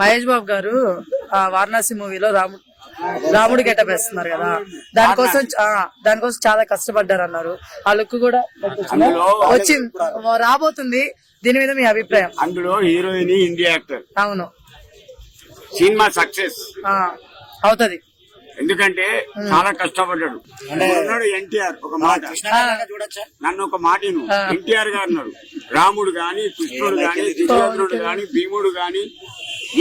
మహేష్ బాబు గారు వారణాసి మూవీలో రాముడి గెటప్ వేస్తున్నారు కదా, దానికోసం చాలా కష్టపడ్డారు అన్నారు. ఆ లుక్ కూడా వచ్చింది, రాబోతుంది. దీని మీద మీ అభిప్రాయం? అందులో హీరోయిన్ ఇండియా యాక్టర్. అవును, సినిమా సక్సెస్ అవుతది. ఎందుకంటే చాలా కష్టపడ్డాడు. ఎన్టీఆర్ ఒక మాట, నన్ను ఒక మాట ఎన్టీఆర్ గారు అన్నాడు, రాముడు గాని, కృష్ణుడు గాని, దుర్యోధనుడు గాని, భీముడు గాని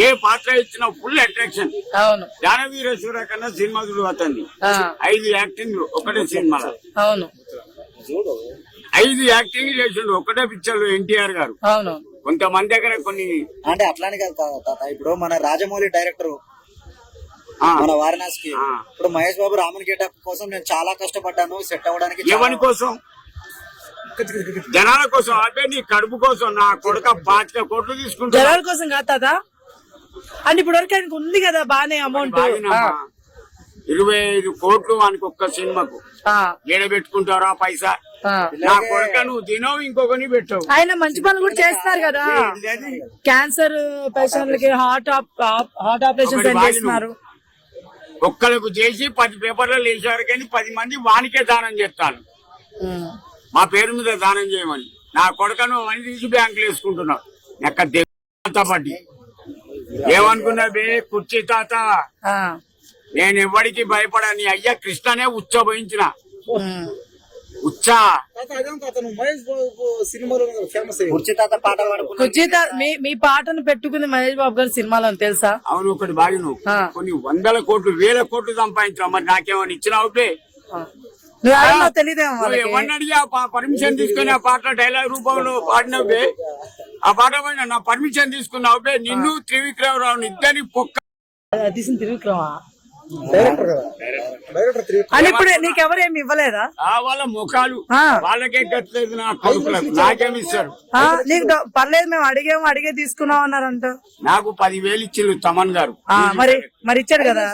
ఏ పాత్ర ఇచ్చినా ఫుల్ అట్రాక్షన్. అవును, దానవీర సూర్య కన్నా సినిమా చూడవతండి. 5 యాక్టింగ్ ఒకటే సినిమాలో. అవును, 5 యాక్టింగ్ చేసిండు ఒకటే పిక్చర్ లో ఎన్టీఆర్ గారు. అవును, కొంతమంది దగ్గర కొన్ని అంటే అట్లానే కాదు తాత. ఇప్పుడు మన రాజమౌళి డైరెక్టర్ మన వారణాసికి, ఇప్పుడు మహేష్ బాబు రాముని గెటప్ కోసం నేను చాలా కష్టపడ్డాను సెట్ అవ్వడానికి. ఎవరి కోసం? జనాల కోసం. అదే నీ కడుపు కోసం. నా కొడుక 25 కోట్లు తీసుకుంటా. జనాల కోసం కాదు తాత. అంటే ఇప్పుడు వరకు ఆయనకు ఉంది కదా బానే అమౌంట్. 25 కోట్లు వానికి ఒక్క సినిమాకు ఏడబెట్టుకుంటారా పైసా? నా కొడుక నువ్వు తినవు, ఇంకొకని పెట్టవు. ఆయన మంచి పనులు కూడా చేస్తున్నారు కదా. క్యాన్సర్ పేషెంట్లకి హార్ట్ ఆపరేషన్ చేస్తున్నారు. ఒక్కలకు చేసి 10 పేపర్లలో వేసారు కానీ 10 మంది వానికే దానం చేస్తాను. మా పేరు మీద దానం చేయమని. నా కొడుకను అని తీసి బ్యాంకులు వేసుకుంటున్నావు. ఎక్క పడ్డి ఏమనుకున్నా బే కుర్చీ తాత, నేను ఎవరికి భయపడా. నీ అయ్యా కృష్ణనే ఉచ్చబోయించిన ఉచ్చా. మీ పాటను పెట్టుకుని మహేష్ బాబు గారు సినిమాలో తెలుసా? అవును, ఒకటి బాగా నువ్వు కొన్ని 100 కోట్లు 1000 కోట్లు సంపాదించావు. మరి నాకేమని ఇచ్చినావు? తెలియదేమో. ఎవరిని అడిగి పర్మిషన్ తీసుకుని ఆ పాటలో డైలాగ్ రూపంలో పాడినవే. ఆ పాట పైన నా పర్మిషన్ తీసుకున్నావు బే. నిన్ను త్రివిక్రమరావు ఇద్దరిని పొక్క తీసిన త్రివిక్రమా అని ఇప్పుడు నీకెవరేమి ఇవ్వలేదా? వాళ్ళ ముఖాలు వాళ్ళకే కట్టలేదు. నా కొడుకులకు నాకేమి ఇస్తారు? నీకు పర్లేదు, మేము అడిగే తీసుకున్నాం అన్నారంట. నాకు 10,000 ఇచ్చిండు తమన్ గారు. మరి ఇచ్చాడు కదా.